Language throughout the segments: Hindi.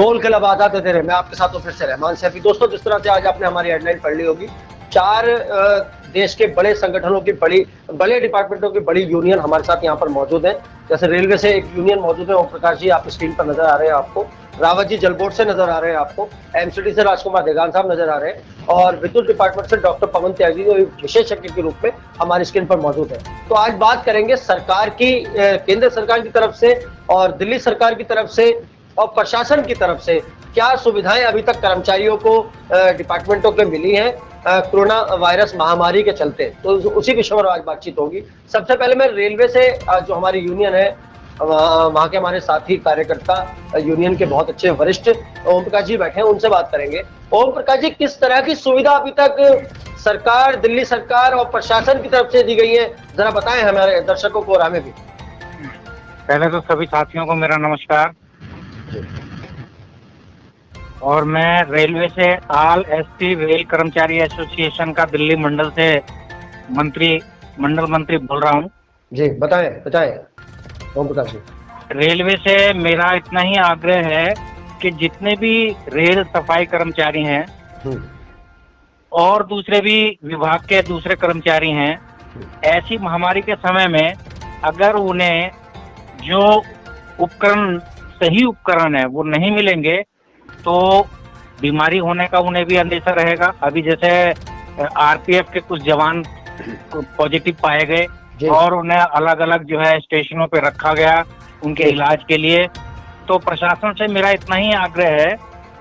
बोल के लबादा देते रहे। मैं आपके साथ हूं फिर से रहमान सैफी। दोस्तों, जिस तरह से आज आपने हमारी हेडलाइन पढ़ ली होगी, 4 देश के बड़े संगठनों की बड़े डिपार्टमेंटों की बड़ी यूनियन हमारे साथ यहाँ पर मौजूद है। जैसे रेलवे से एक यूनियन मौजूद है, ओम प्रकाश जी आप स्क्रीन पर नजर आ रहे हैं आपको, रावत जी जल बोर्ड से नजर आ रहे हैं आपको, एमसीडी से राजकुमार देगान साहब नजर आ रहे हैं, और विद्युत डिपार्टमेंट से डॉक्टर पवन त्यागी जो विशेषज्ञ के रूप में हमारी स्क्रीन पर मौजूद है। तो आज बात करेंगे सरकार की, केंद्र सरकार की तरफ से और दिल्ली सरकार की तरफ से और प्रशासन की तरफ से क्या सुविधाएं अभी तक कर्मचारियों को डिपार्टमेंटों के मिली हैं कोरोना वायरस महामारी के चलते। तो उसी विषय पर आज बातचीत होगी। सबसे पहले मैं रेलवे से जो हमारी यूनियन है, वहां के हमारे साथी कार्यकर्ता यूनियन के बहुत अच्छे वरिष्ठ ओम प्रकाश जी बैठे हैं, उनसे बात करेंगे। ओम प्रकाश जी, किस तरह की सुविधा अभी तक सरकार, दिल्ली सरकार और प्रशासन की तरफ से दी गई है, जरा बताएं हमारे दर्शकों को और हमें भी। पहले तो सभी साथियों को मेरा नमस्कार। और मैं रेलवे से ऑल एसटी रेल कर्मचारी एसोसिएशन का दिल्ली मंडल से मंडल मंत्री बोल रहा हूँ। जी बताएं बताएं ओम प्रकाश जी। रेलवे से मेरा इतना ही आग्रह है कि जितने भी रेल सफाई कर्मचारी हैं और दूसरे भी विभाग के दूसरे कर्मचारी हैं, ऐसी महामारी के समय में अगर उन्हें जो उपकरण, सही उपकरण है वो नहीं मिलेंगे तो बीमारी होने का उन्हें भी अंदेशा रहेगा। अभी जैसे आरपीएफ के कुछ जवान पॉजिटिव पाए गए और उन्हें अलग अलग जो है स्टेशनों पे रखा गया उनके इलाज के लिए। तो प्रशासन से मेरा इतना ही आग्रह है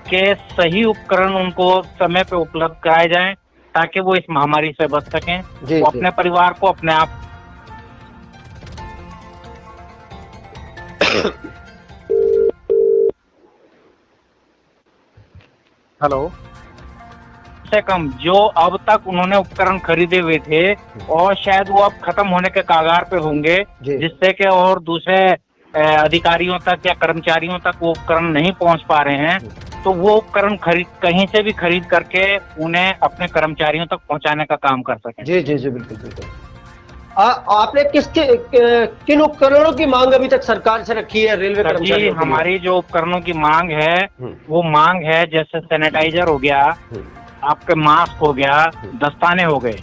कि सही उपकरण उनको समय पे उपलब्ध कराए जाएं ताकि वो इस महामारी से बच सकें, वो अपने परिवार को अपने आप हेलो से कम जो अब तक उन्होंने उपकरण खरीदे हुए थे और शायद वो अब खत्म होने के कागार पे होंगे, जिससे कि और दूसरे अधिकारियों तक या कर्मचारियों तक वो उपकरण नहीं पहुंच पा रहे हैं, तो वो उपकरण कहीं से भी खरीद करके उन्हें अपने कर्मचारियों तक पहुंचाने का काम कर सकें। जी जी जी बिल्कुल बिल्कुल। आपने किन उपकरणों की मांग अभी तक सरकार से रखी है रेलवे कर्मचारियों? हमारी जो उपकरणों की मांग है वो मांग है जैसे सैनिटाइजर हो गया, आपके मास्क हो गया, दस्ताने हो गए,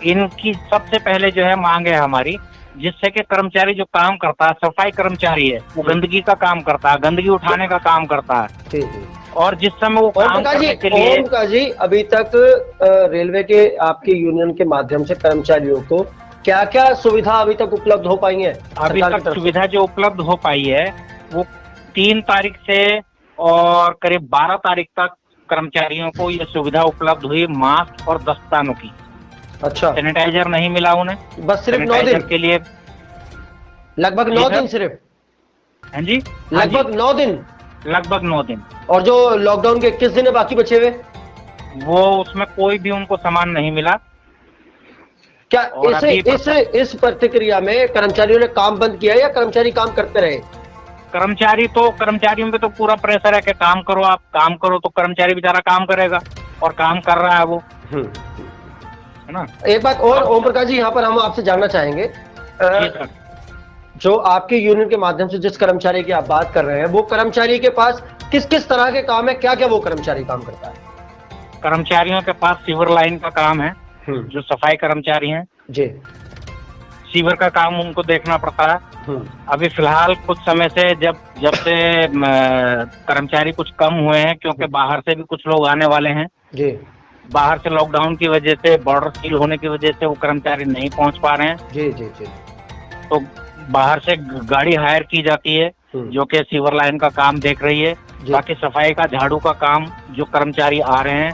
इनकी सबसे पहले जो है मांग है हमारी, जिससे कि कर्मचारी जो काम करता है, सफाई कर्मचारी है, वो गंदगी का काम करता है, गंदगी उठाने का काम करता है, और जिस समय वो काम करने के लिए। ओम प्रकाश जी, अभी तक रेलवे के आपकी यूनियन के माध्यम से कर्मचारियों को क्या क्या सुविधा अभी तक उपलब्ध हो पाई है? अभी तक सुविधा जो उपलब्ध हो पाई है वो 3 तारीख से और करीब 12 तारीख तक कर्मचारियों को ये सुविधा उपलब्ध हुई, मास्क और दस्तानों की। अच्छा, सैनिटाइजर नहीं मिला उन्हें, बस सिर्फ 9 दिन के लिए, लगभग 9 दिन सिर्फ। हाँ जी, लगभग 9 दिन, लगभग 9 दिन। और जो लॉकडाउन के 21 दिन है बाकी बचे हुए, वो उसमें कोई भी उनको सामान नहीं मिला। क्या इस प्रतिक्रिया में कर्मचारियों ने काम बंद किया या कर्मचारी काम करते रहे? कर्मचारियों पे तो पूरा प्रेशर है कि काम करो, आप काम करो, तो कर्मचारी बेचारा काम करेगा और काम कर रहा है वो, है ना। एक बात और ओम प्रकाश जी, यहाँ पर हम आपसे जानना चाहेंगे, जो आपके यूनियन के माध्यम से जिस कर्मचारी की आप बात कर रहे हैं, वो कर्मचारी के पास किस किस तरह के काम है, क्या क्या वो कर्मचारी काम करता है? कर्मचारियों के पास सीवर लाइन का काम है, जो सफाई कर्मचारी हैं जी, सीवर का काम उनको देखना पड़ता है। अभी फिलहाल कुछ समय से जब से कर्मचारी कुछ कम हुए हैं, क्योंकि बाहर से भी कुछ लोग आने वाले हैं जी, बाहर से लॉकडाउन की वजह से, बॉर्डर सील होने की वजह से वो कर्मचारी नहीं पहुंच पा रहे हैं। जी जी जी, तो बाहर से गाड़ी हायर की जाती है जो कि सीवर लाइन का काम देख रही है। बाकी सफाई का, झाड़ू का काम जो कर्मचारी आ रहे हैं,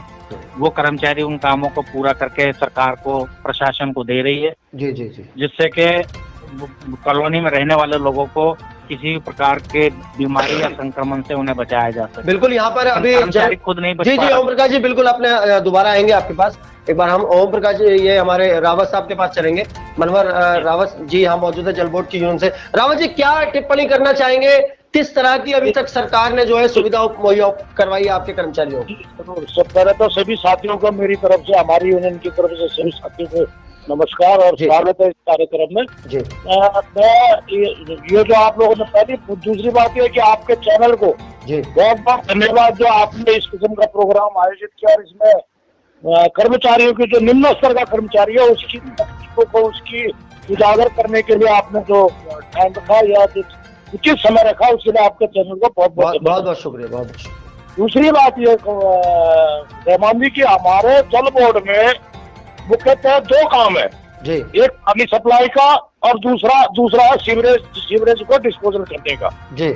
वो कर्मचारी उन कामों को पूरा करके सरकार को, प्रशासन को दे रही है। जी जी जी, जिससे कि कॉलोनी में रहने वाले लोगों को किसी भी प्रकार के बीमारी या संक्रमण से उन्हें बचाया जा सके। बिल्कुल, यहाँ पर अभी खुद नहीं बच जी जी ओम प्रकाश जी, बिल्कुल अपने दोबारा आएंगे आपके पास। एक बार हम ओम प्रकाश जी, ये हमारे रावत साहब के पास चलेंगे। मनवर रावत जी यहाँ मौजूद है जल बोर्ड की यूनियन से। रावत जी, क्या टिप्पणी करना चाहेंगे, किस तरह की अभी तक सरकार ने जो है सुविधा मुहैया करवाई है आपके कर्मचारियों को? सब पहले तो सभी साथियों को मेरी तरफ से, हमारी यूनियन की तरफ से सभी साथियों को नमस्कार और स्वागत है इस कार्यक्रम में जी। ये जो आप लोगों ने पहली, दूसरी बात ये है कि आपके चैनल को जी बहुत बहुत धन्यवाद जो आपने इस किस्म का प्रोग्राम आयोजित किया और इसमें कर्मचारियों की जो निम्न स्तर का कर्मचारी है उसकी तकलीफों को उसकी उजागर करने के लिए आपने जो टाइम रखा या जो उचित समय रखा उसके लिए आपके चैनल को बहुत बहुत बहुत शुक्रिया, बहुत बहुत शुक्रिया। दूसरी बात ये रहमान जी की हमारे जल बोर्ड में मुख्यतः दो काम है जी एक पानी सप्लाई का और दूसरा है सीवरेज को डिस्पोजल करने का जी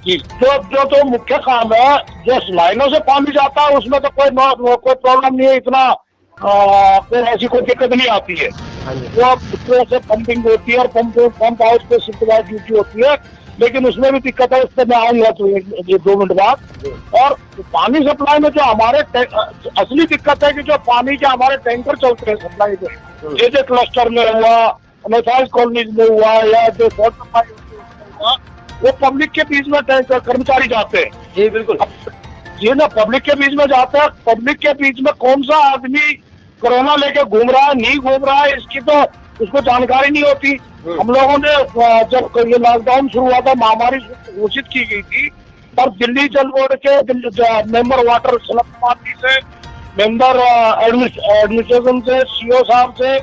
जी। जो मुख्य काम है, जो लाइनों से पानी जाता है उसमें तो कोई प्रॉब्लम नहीं है, इतना कोई ऐसी कोई दिक्कत नहीं आती है। हाँ जी वो उस तरह से पंपिंग होती है और पंप हाउस पे शिफ्टवाइज ड्यूटी होती है, लेकिन उसमें भी दिक्कत है, उस पर मैं आऊंगा तो ये 2 मिनट बाद। और पानी सप्लाई में जो हमारे असली दिक्कत है कि जो पानी के हमारे टैंकर चलते हैं सप्लाई में, जैसे क्लस्टर में हुआ, अमेसाइज कॉलोनीज में हुआ या जो शॉर्ट सप्लाई हुआ, वो पब्लिक के बीच में टैंकर कर्मचारी जाते हैं। जी बिल्कुल जी ना, पब्लिक के बीच में जाते हैं। पब्लिक के बीच में कौन सा आदमी कोरोना लेके घूम रहा है नहीं घूम रहा है इसकी तो उसको जानकारी नहीं होती। हम लोगों ने जब ये लॉकडाउन शुरू हुआ था, महामारी घोषित की गई थी, तब दिल्ली जल बोर्ड के मेंबर वाटर सनत कुमार जी से, मेंबर एडमिनिस्ट्रेशन से, सीओ साहब से,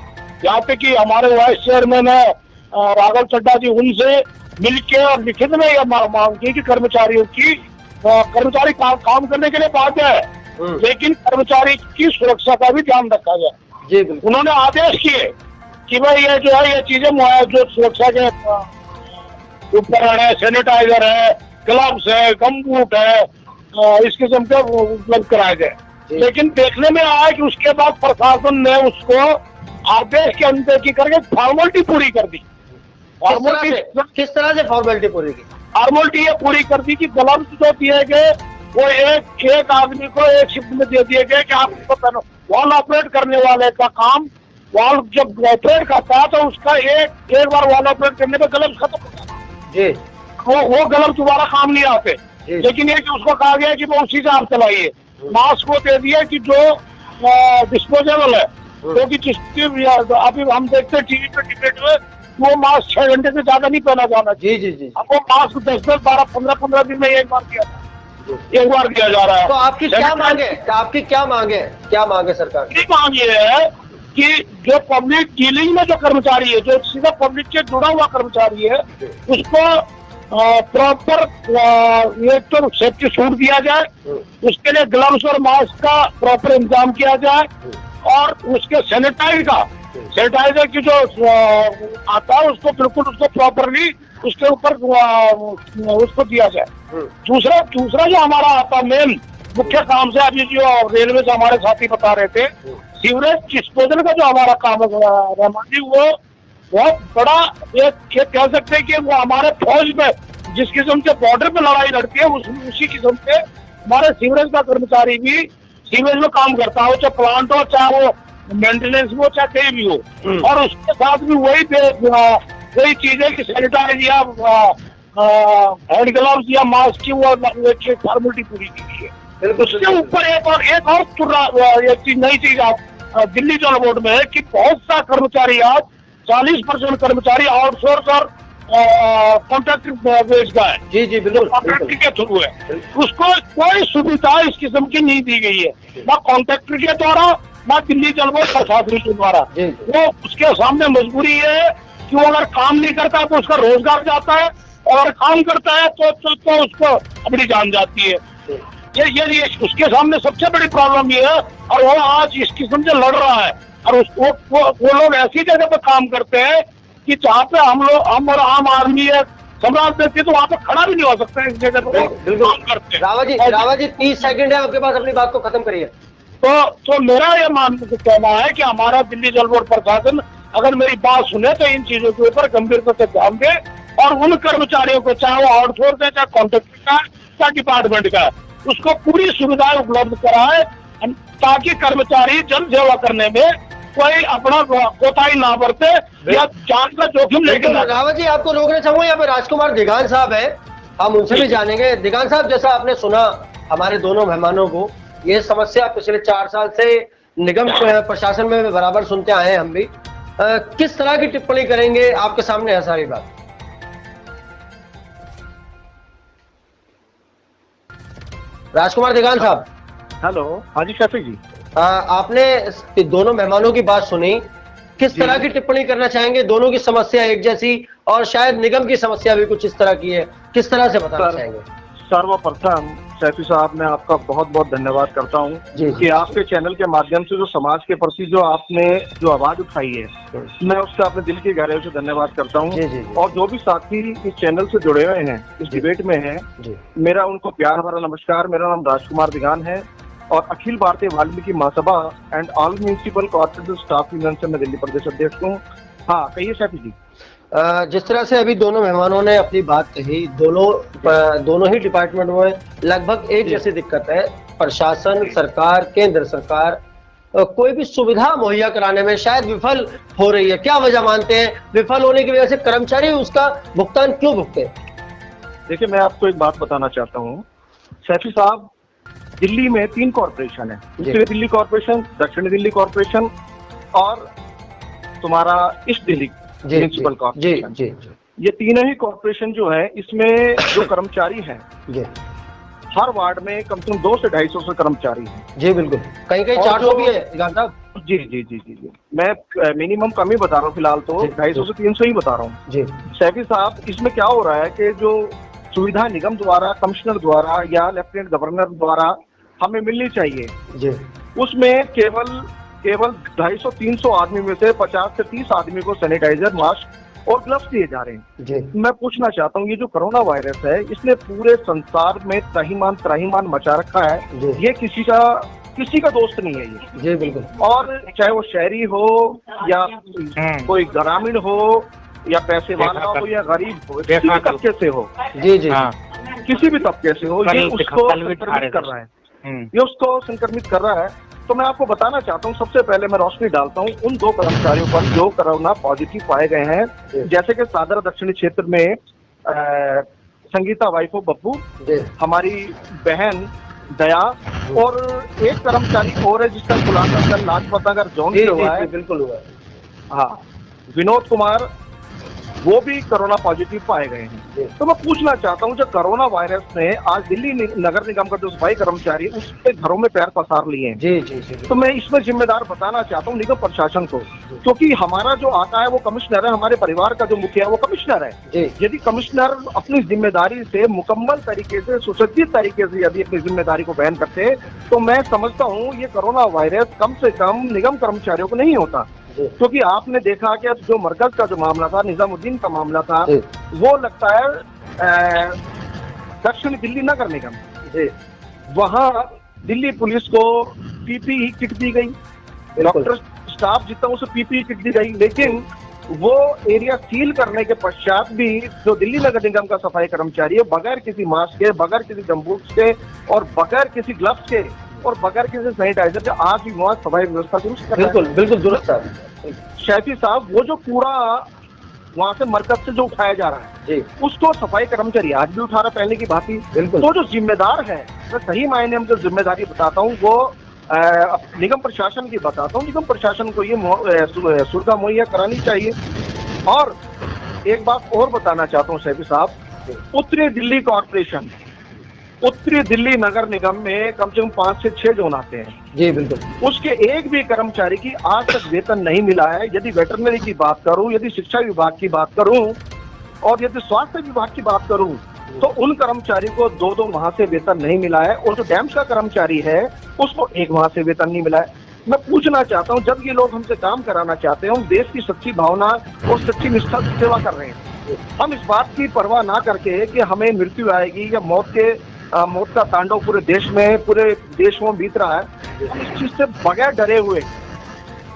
यहाँ पे कि हमारे वाइस चेयरमैन है राघव चड्डा जी, उनसे मिलके और लिखित में यह मांग की कि कर्मचारियों की कर्मचारी काम करने के लिए बाध्य है, लेकिन कर्मचारी की सुरक्षा का भी ध्यान रखा जाए। जी बिल्कुल। उन्होंने आदेश किए कि भाई ये जो है ये चीजें जो सुरक्षा के उपकरण है, सैनिटाइजर है, ग्लव्स है, गमबूट है, इस किस्म के उपलब्ध कराए गए। लेकिन देखने में आया कि उसके बाद प्रशासन ने उसको आदेश के अनदेखी करके फॉर्मेलिटी पूरी कर दी। किस तरह से फॉर्मेलिटी पूरी की? फॉर्मेलिटी ये पूरी कर दी कि ग्लव्स जो दिए गए वो एक आदमी को एक शिफ्ट में दे दिए गए कि आप वॉल ऑपरेट करने वाले का काम, वॉल जब ऑपरेट करता है तो उसका एक बार वॉल ऑपरेट करने पे ग्लव्स खत्म हो जाता है जी। वो ग्लव्स दोबारा काम नहीं आते, लेकिन ये कि उसको कहा गया कि वो उसी से आप चलाइए। मास्क को दे दिया कि जो डिस्पोजेबल है, क्योंकि अभी हम देखते हैं टीवी पे डिबेट में वो मास्क 6 घंटे से ज्यादा नहीं पहना जाना। जी जी जी। अब वो मास्क 10-10, 12, 15 दिन में एक बार दिया जा रहा है। तो आपकी क्या मांग है? क्या मांग है सरकार की? मांग ये है कि जो पब्लिक डीलिंग में जो कर्मचारी है, जो सीधा पब्लिक से जुड़ा हुआ कर्मचारी है, उसको प्रॉपर एक तो सेफ्टी सूट दिया जाए, उसके लिए ग्लव्स और मास्क का प्रॉपर इंतजाम किया जाए, और उसके सैनिटाइजर की जो आता है उसको बिल्कुल उसको प्रॉपरली उसके ऊपर उसको दिया जाए। दूसरा जो हमारा आता मेन मुख्य काम से, अभी जो रेलवे से हमारे साथी बता रहे थे, सीवरेज डिस्पोजल का जो हमारा काम है रहमान जी, वो बहुत बड़ा एक कह सकते हैं कि वो हमारे फौज में जिस किस्म से बॉर्डर पे लड़ाई लड़ती है उसी किस्म से हमारे सीवरेज का कर्मचारी भी सीवरेज में काम करता हो, चाहे प्लांट हो, चाहे वो मेंटेनेंस हो, चाहे कहीं भी हो। और उसके साथ भी वही चीज है कि सैनिटाइज या हैंड ग्लव्स या मास्क की वो फॉर्मेलिटी पूरी की गई है। उसके ऊपर एक नई चीज आप दिल्ली जल बोर्ड में है कि बहुत सा कर्मचारी आज 40% कर्मचारी आउटसोर्स और कॉन्ट्रैक्ट बेस का है। जी जी बिल्कुल। कॉन्ट्रैक्टर के थ्रू है, उसको कोई सुविधा इस किस्म की नहीं दी गई है, ना कॉन्ट्रैक्टर के द्वारा ना दिल्ली जल बोर्ड प्रशासन के द्वारा। वो उसके सामने मजबूरी है कि वो अगर काम नहीं करता तो उसका रोजगार जाता है, और अगर काम करता है तो उसको अपनी जान जाती है। ये उसके सामने सबसे बड़ी प्रॉब्लम ये है, और वो आज इस किस्म से लड़ रहा है। और वो लोग ऐसी जगह पे काम करते हैं कि जहाँ पे हम और आम आदमी है सम्राट व्यक्ति तो वहाँ पे खड़ा भी नहीं हो सकता है, इस जगह पे काम करते हैं। रावत जी 30 सेकंड है आपके पास, अपनी बात को खत्म करिए। तो मेरा ये कहना है कि हमारा दिल्ली जल बोर्ड प्रशासन अगर मेरी बात सुने तो इन चीजों के ऊपर गंभीरता से ध्यान दे, और उन कर्मचारियों को, चाहे वो आउटसोर्स है, चाहे कॉन्ट्रैक्टर का, चाहे डिपार्टमेंट का, उसको पूरी सुविधाएं उपलब्ध कराए, ताकि कर्मचारी जन सेवा करने में कोई अपना कोताही ना बरते या जान का जोखिम लेके। रावत जी आपको रोकना चाहूंगा, यहाँ पे राजकुमार दिगान साहब है, हम उनसे भी जानेंगे। दिगान साहब, जैसा आपने सुना हमारे दोनों मेहमानों को, ये समस्या पिछले 4 साल से निगम प्रशासन में बराबर सुनते आए हैं हम भी। किस तरह की टिप्पणी करेंगे, आपके सामने है सारी बात। राजकुमार दिगान साहब। हेलो, हाँ जी शफी जी। आपने दोनों मेहमानों की बात सुनी, किस तरह की टिप्पणी करना चाहेंगे? दोनों की समस्या एक जैसी और शायद निगम की समस्या भी कुछ इस तरह की है, किस तरह से बताना चाहेंगे? सर्वप्रथम शैफी साहब, मैं आपका बहुत बहुत धन्यवाद करता हूं कि आपके चैनल के माध्यम से जो समाज के प्रति जो आपने जो आवाज उठाई है, मैं उसका अपने दिल की गहराई से धन्यवाद करता हूं। और जो भी साथी इस चैनल से जुड़े हुए हैं, इस डिबेट में हैं, मेरा उनको प्यार भरा नमस्कार। मेरा नाम राजकुमार दिगान है और Akhil Bharatiya Valmiki Mahasabha and all municipal corporation staff union से मैं दिल्ली प्रदेश अध्यक्ष हूँ। हाँ, कहिए शैफी जी। जिस तरह से अभी दोनों मेहमानों ने अपनी बात कही, दोनों ही डिपार्टमेंट में लगभग एक जैसी दिक्कत है। प्रशासन, सरकार, केंद्र सरकार कोई भी सुविधा मुहैया कराने में शायद विफल हो रही है। क्या वजह मानते हैं विफल होने की वजह से? कर्मचारी उसका भुगतान क्यों भुगते? देखिए, मैं आपको एक बात बताना चाहता हूँ शैफी साहब, दिल्ली में 3 कॉर्पोरेशन है, उत्तरी दिल्ली कॉर्पोरेशन, दक्षिणी दिल्ली कॉर्पोरेशन और तुम्हारा ईस्ट दिल्ली म्यूनिसिपल कॉर्पोरेशन। ये तीनों ही कॉर्पोरेशन जो है, इसमें जो कर्मचारी हैं, हर वार्ड में कम से कम 200 से 250 से कर्मचारी हैं। जी बिल्कुल, कहीं 400 भी है साहब। जी जी जी जी जी, मैं मिनिमम कम ही बता रहा हूँ फिलहाल, तो 250 से 300 ही बता रहा हूँ जी। शैफी साहब, इसमें क्या हो रहा है कि जो सुविधा निगम द्वारा, कमिश्नर द्वारा या लेफ्टिनेंट गवर्नर द्वारा हमें मिलनी चाहिए जी, उसमें केवल 250-300 आदमी में से 50 से 30 आदमी को सैनिटाइजर, मास्क और ग्लव्स दिए जा रहे हैं जी। मैं पूछना चाहता हूँ, ये जो कोरोना वायरस है, इसने पूरे संसार में त्राहिमाम मचा रखा है। ये किसी का दोस्त नहीं है ये जी, बिल्कुल। और चाहे वो शहरी हो या कोई ग्रामीण हो या पैसे वाला हो या गरीब हो, किसी भी तबके से हो जी जी, किसी भी तबके से हो, ये उसको संक्रमित कर रहा है, ये उसको संक्रमित कर रहा है। तो मैं आपको बताना चाहता हूँ, सबसे पहले मैं रोशनी डालता हूँ उन 2 कर्मचारियों पर जो कोरोना पॉजिटिव पाए गए हैं, जैसे कि सादर दक्षिणी क्षेत्र में संगीता वाइफ ऑफ बब्बू, हमारी बहन दया, और एक कर्मचारी और है जिसका खुलासा कल लाजपत नगर जोन से हुआ है। बिल्कुल हुआ है, हाँ, विनोद कुमार, वो भी कोरोना पॉजिटिव पाए गए हैं। तो मैं पूछना चाहता हूं, जो कोरोना वायरस ने आज दिल्ली नगर निगम का जो सफाई कर्मचारी उसके घरों में पैर पसार लिए हैं जी जी जी, तो मैं इसमें जिम्मेदार बताना चाहता हूं निगम प्रशासन को, क्योंकि हमारा जो आता है वो कमिश्नर है, हमारे परिवार का जो मुखिया है वो कमिश्नर है। यदि कमिश्नर अपनी जिम्मेदारी से मुकम्मल तरीके से, सुसज्जित तरीके से यदि अपनी जिम्मेदारी को बयान करते, तो मैं समझता हूँ ये कोरोना वायरस कम से कम निगम कर्मचारियों को नहीं होता। क्योंकि आपने देखा कि जो मरकज का जो मामला था, निजामुद्दीन का मामला था, वो लगता है दक्षिण दिल्ली नगर निगम, वहां दिल्ली पुलिस को पीपीई किट दी गई, डॉक्टर स्टाफ जितना उसे पीपीई किट दी गई, लेकिन वो एरिया सील करने के पश्चात भी जो दिल्ली नगर निगम का सफाई कर्मचारी है, बगैर किसी मास्क के, बगैर किसी गमबूट्स के और बगैर किसी ग्लव्स के और बगैर किसी सैनिटाइजर के आज भी वहाँ सफाई व्यवस्था दुरुस्त कर रहा है। बिल्कुल बिल्कुल दुरुस्त है शैफी साहब। वो जो कूड़ा वहाँ से मरकज से जो उठाया जा रहा है जी, उसको सफाई कर्मचारी आज भी उठा रहा है पहले की भांति। तो जो जिम्मेदार है, मैं सही मायने में जो जिम्मेदारी बताता हूँ वो निगम प्रशासन की बताता हूँ। निगम प्रशासन को ये सुविधा मुहैया करानी चाहिए। और एक बात और बताना चाहता हूँ शैफी साहब, उत्तरी दिल्ली कॉर्पोरेशन, उत्तरी दिल्ली नगर निगम में कम से कम 5 से 6 जोन आते हैं जी, बिल्कुल। उसके एक भी कर्मचारी की आज तक वेतन नहीं मिला है। यदि वेटरनरी की बात करूं, यदि शिक्षा विभाग की बात करूं और यदि स्वास्थ्य विभाग की बात करूं, तो उन कर्मचारी को 2 माह से वेतन नहीं मिला है। और जो डैम्स का कर्मचारी है उसको 1 माह से वेतन नहीं मिला है। मैं पूछना चाहता हूँ, जब ये लोग हमसे काम कराना चाहते हैं, हम देश की सच्ची भावना और सच्ची निष्ठा से सेवा कर रहे हैं, हम इस बात की परवाह ना करके कि हमें मृत्यु आएगी या मौत का तांडव पूरे देश में बीत रहा है, हम इस चीज से बगैर डरे हुए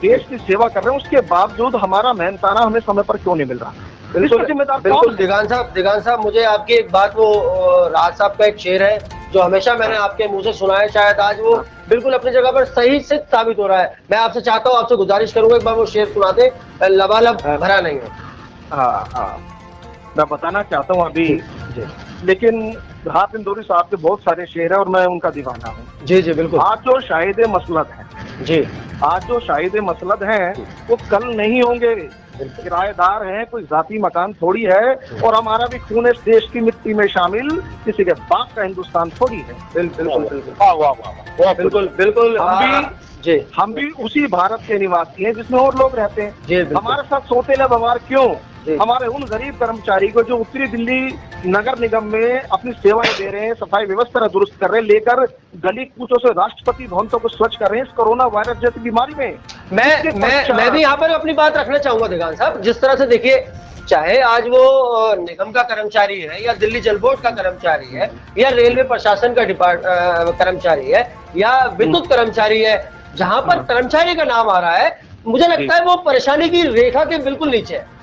देश की सेवा कर रहे हैं। उसके बावजूद हमारा मेहनताना हमें समय पर क्यों नहीं मिल रहा? बिल्कुल दिगान साहब, मुझे आपकी एक बात, वो राज साहब का एक शेर है जो हमेशा मैंने आपके मुंह से सुना है, शायद आज वो बिल्कुल अपनी जगह पर सही से साबित हो रहा है। मैं आपसे चाहता हूँ, आपसे गुजारिश करूंगा, एक बार वो शेर सुना दे, लबालब भरा नहीं है। हाँ, मैं बताना चाहता हूँ अभी, लेकिन रात इंदौरी साहब के बहुत सारे शेर है और मैं उनका दीवाना हूँ। जी जी बिल्कुल। आज जो शाहिद मसलत है, जी आज जो शाहिद मसलद हैं वो कल नहीं होंगे, किराएदार हैं, कोई जाती मकान थोड़ी है, और हमारा भी खून इस देश की मिट्टी में शामिल किसी के बाप का हिंदुस्तान थोड़ी है। बिल्कुल बिल्कुल वाह वाह वाह, बिल्कुल बिल्कुल जी हम भी उसी भारत के निवासी हैं जिसमें और लोग रहते हैं। जी बिल्कुल। हमारे साथ सौतेला व्यवहार क्यों? जी। हमारे उन गरीब कर्मचारी को जो उत्तरी दिल्ली नगर निगम में अपनी सेवाएं दे रहे हैं, सफाई व्यवस्था दुरुस्त कर रहे हैं, लेकर गली कूचों से राष्ट्रपति भवन तक को स्वच्छ कर रहे हैं इस कोरोना वायरस जैसी बीमारी में। मैं भी यहाँ पर अपनी बात रखना चाहूंगा दिगान साहब। जिस तरह से देखिए, चाहे आज वो निगम का कर्मचारी है या दिल्ली जल बोर्ड का कर्मचारी है या रेलवे प्रशासन का कर्मचारी है या विद्युत कर्मचारी है, जहां पर कर्मचारी का नाम आ रहा है, मुझे लगता है वो परेशानी की रेखा के बिल्कुल नीचे है।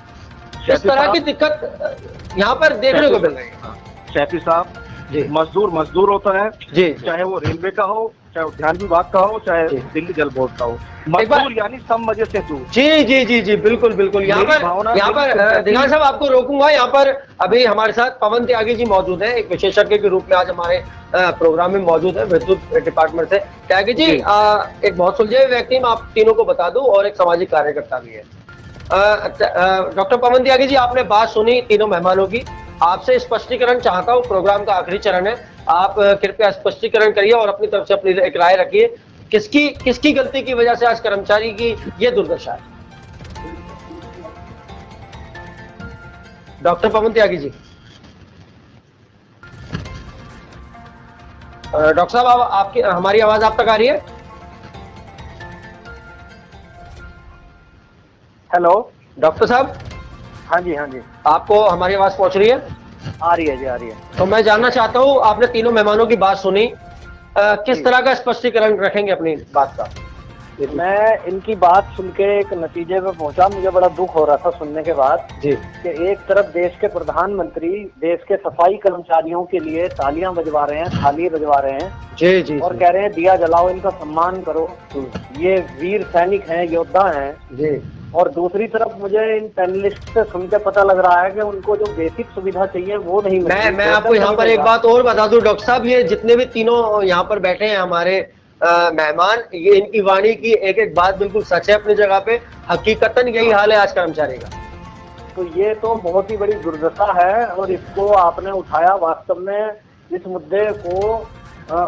इस तरह की दिक्कत यहाँ पर देखने को मिल रही है। शैफी साहब जी, मजदूर होता है जी, चाहे वो रेलवे का हो, चाहे उद्यान विभाग का हो, चाहे दिल्ली जल बोर्ड का हो, मजदूर यानी सब मजे से दूर। जी जी जी जी बिल्कुल बिल्कुल। यहाँ पर दिगान साहब आपको रोकूंगा। यहाँ पर अभी हमारे साथ पवन त्यागी जी मौजूद हैं, एक विशेषज्ञ के रूप में आज हमारे प्रोग्राम में मौजूद है विद्युत डिपार्टमेंट से। त्यागी जी, एक बहुत सुलझे हुए व्यक्ति मैं आप तीनों को बता दूं और एक सामाजिक कार्यकर्ता भी है। डॉक्टर पवन त्यागी जी, आपने बात सुनी तीनों मेहमानों की। आपसे स्पष्टीकरण चाहता हूँ, प्रोग्राम का आखिरी चरण है, आप कृपया स्पष्टीकरण करिए और अपनी तरफ से अपनी एक राय रखिए। किसकी गलती की वजह से आज कर्मचारी की ये दुर्दशा है? डॉक्टर पवन त्यागी जी। डॉक्टर साहब, आपकी हमारी आवाज आप तक आ रही है? हेलो डॉक्टर साहब। हाँ जी हाँ जी, आपको हमारी आवाज पहुंच रही है? आ रही है जी, आ रही है। तो मैं जानना चाहता हूं, आपने तीनों मेहमानों की बात सुनी, किस तरह का स्पष्टीकरण रखेंगे अपनी बात का? मैं इनकी बात सुन के एक नतीजे पे पहुंचा, मुझे बड़ा दुख हो रहा था सुनने के बाद जी कि एक तरफ देश के प्रधानमंत्री देश के सफाई कर्मचारियों के लिए तालियां बजवा रहे हैं, थाली बजवा रहे हैं जी जी और कह रहे हैं दिया जलाओ, इनका सम्मान करो, ये वीर सैनिक हैं, योद्धा हैं जी। और दूसरी तरफ मुझे इन पैनलिस्ट से सुन के पता लग रहा है कि उनको जो बेसिक सुविधा चाहिए वो नहीं मिल रही। मैं आपको यहाँ पर एक बात और बता दूं डॉक्टर साहब, ये जितने भी तीनों यहाँ पर बैठे हैं हमारे मेहमान, ये इनकी वाणी की एक एक बात बिल्कुल सच है अपनी जगह पे। हकीकतन यही हाल है आज कर्मचारी का। तो ये तो बहुत ही बड़ी दुर्दशा है और इसको आपने उठाया। वास्तव में इस मुद्दे को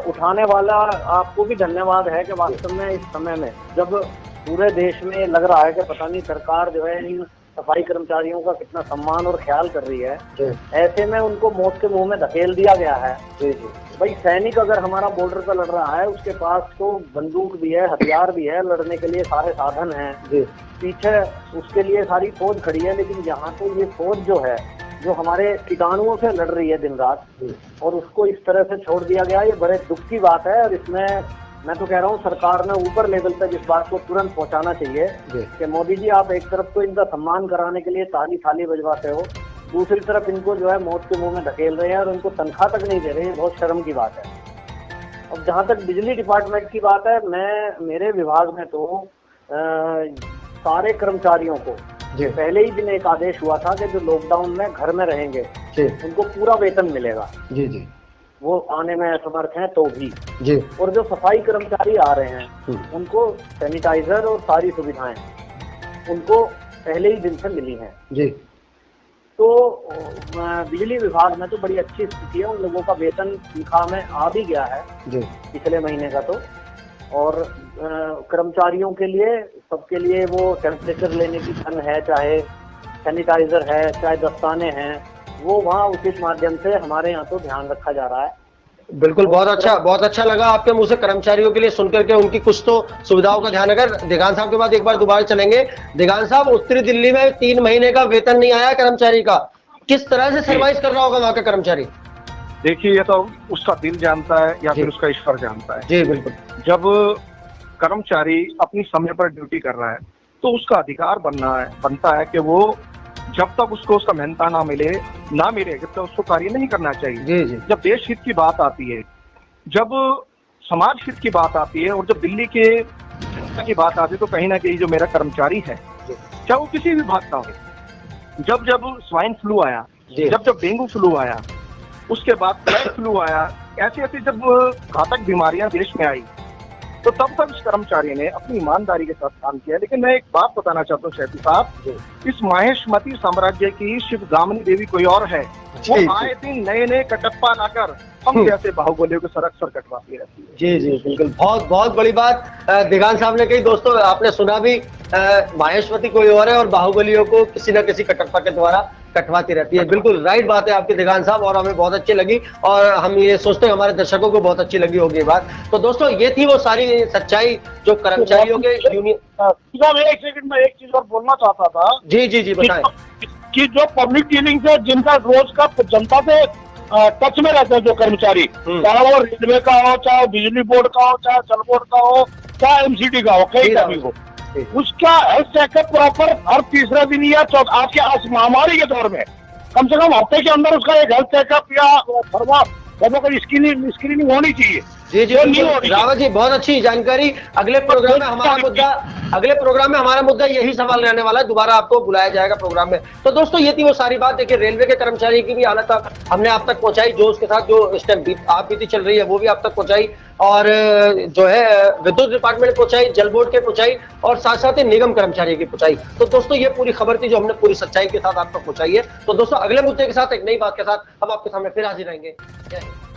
उठाने वाला आपको भी धन्यवाद है कि वास्तव में इस समय में जब पूरे देश में लग रहा है कि पता नहीं सरकार जो है इन सफाई कर्मचारियों का कितना सम्मान और ख्याल कर रही है, ऐसे में उनको मौत के मुंह में धकेल दिया गया है। जी जी। भाई सैनिक अगर हमारा बॉर्डर पर लड़ रहा है, उसके पास तो बंदूक भी है, हथियार भी है, लड़ने के लिए सारे साधन हैं, पीछे उसके लिए सारी फौज खड़ी है, लेकिन यहाँ तो ये फौज जो है जो हमारे कीटाणुओं से लड़ रही है दिन रात, और उसको इस तरह से छोड़ दिया गया, ये बड़े दुख की बात है। और इसमें मैं तो कह रहा हूँ सरकार ने ऊपर लेवल तक इस बात को तुरंत पहुंचाना चाहिए कि मोदी जी आप एक तरफ तो इनका सम्मान कराने के लिए ताली थाली बजवाते हो, दूसरी तरफ इनको जो है मौत के मुंह में धकेल रहे हैं और उनको तनख्वाह तक नहीं दे रहे हैं। बहुत शर्म की बात है। अब जहाँ तक बिजली डिपार्टमेंट की बात है, मेरे विभाग में तो सारे कर्मचारियों को पहले ही दिन एक आदेश हुआ था कि जो लॉकडाउन में घर में रहेंगे उनको पूरा वेतन मिलेगा। जी जी। वो आने में असमर्थ हैं तो भी जी। और जो सफाई कर्मचारी आ रहे हैं उनको सैनिटाइजर और सारी सुविधाएं उनको पहले ही दिन से मिली हैं जी। तो बिजली विभाग में तो बड़ी अच्छी स्थिति है, उन लोगों का वेतन तनख्वाह में आ भी गया है जी पिछले महीने का तो। और कर्मचारियों के लिए सबके लिए वो टेम्परेचर लेने की गन है, चाहे सैनिटाइजर है, चाहे दस्ताने हैं, वो वहाँ उचित माध्यम से हमारे यहाँ तो ध्यान रखा जा रहा है। बिल्कुल, बहुत अच्छा लगा आपके मुंह से कर्मचारियों के लिए सुनकर के उनकी कुछ तो सुविधाओं का ध्यान रखकर। दिगान साहब के बाद एक बार दोबारा चलेंगे। दिगान साहब, उत्तरी दिल्ली में 3 महीने का वेतन नहीं आया कर्मचारी का, किस तरह से सर्वाइव कर रहा होगा वहाँ का कर्मचारी? देखिए, ये तो उसका दिल जानता है या फिर उसका ईश्वर जानता है। जी बिल्कुल। जब कर्मचारी अपनी समय पर ड्यूटी कर रहा है तो उसका अधिकार बनता है कि वो जब तक उसको उसका मेहनता ना मिले जब तक उसको कार्य नहीं करना चाहिए। जी जी। जब देश हित की बात आती है, जब समाज हित की बात आती है और जब दिल्ली की बात आती है, तो कहीं ना कहीं जो मेरा कर्मचारी है, चाहे वो किसी विभाग का हो, जब स्वाइन फ्लू आया, जब डेंगू फ्लू आया, उसके बाद फ्लैग फ्लू आया, ऐसी जब घातक बीमारियां देश में आई, तो तब तक इस कर्मचारी ने अपनी ईमानदारी के साथ काम किया। लेकिन मैं एक बात बताना चाहता हूँ शैफी साहब, इस माहेशमती साम्राज्य की शिवगामिनी देवी कोई और है, वो आए दिन नए नए कटप्पा लाकर हम जैसे बाहुबलियों के सर अक्सर कटवाती रहती है। जी जी बिल्कुल, बहुत बहुत बड़ी बात दिगान साहब ने कही। दोस्तों आपने सुना भी, माहेश्वती कोई और है और बाहुबलियों को किसी न किसी कटप्पा के द्वारा कटवाती रहती है। बिल्कुल राइट बात है आपकी दिगान साहब, और हमें बहुत अच्छी लगी और हम ये सोचते हैं हमारे दर्शकों को बहुत अच्छी लगी होगी ये बात। तो दोस्तों ये थी वो सारी सच्चाई जो कर्मचारियों के यूनियन। एक सेकंड में एक चीज और बोलना चाहता था। जी जी जी बताएं। कि जो पब्लिक डीलिंग से जिनका रोज का जनता से टच में रहते हैं जो कर्मचारी, चाहे वो रेलवे का हो, चाहे बिजली बोर्ड का हो, चाहे जल बोर्ड का हो, चाहे एमसीडी का हो, कई का भी हो, उसका हेल्थ चेकअप प्रॉपर हर तीसरे दिन या आज के महामारी के दौर में कम से कम हफ्ते के अंदर उसका एक हेल्थ चेकअप या स्क्रीनिंग होनी चाहिए। जी जी रावत जी, बहुत अच्छी जानकारी। अगले प्रोग्राम में हमारा मुद्दा यही सवाल रहने वाला है, दोबारा आपको बुलाया जाएगा प्रोग्राम में। तो दोस्तों ये थी वो सारी बात। देखिए रेलवे के कर्मचारी की भी हालत हमने आप तक पहुंचाई, जो उसके साथ जो इस टाइम आप बीती चल रही है वो भी आप तक पहुंचाई, और जो है विद्युत डिपार्टमेंट पहुंचाई, जल बोर्ड के पहुंचाई, और साथ साथ ही निगम कर्मचारी की पहुंचाई। तो दोस्तों ये पूरी खबर थी जो हमने पूरी सच्चाई के साथ आप तक पहुंचाई है। तो दोस्तों अगले मुद्दे के साथ, एक नई बात के साथ हम आपके सामने फिर हाजिर रहेंगे। जय हिंद।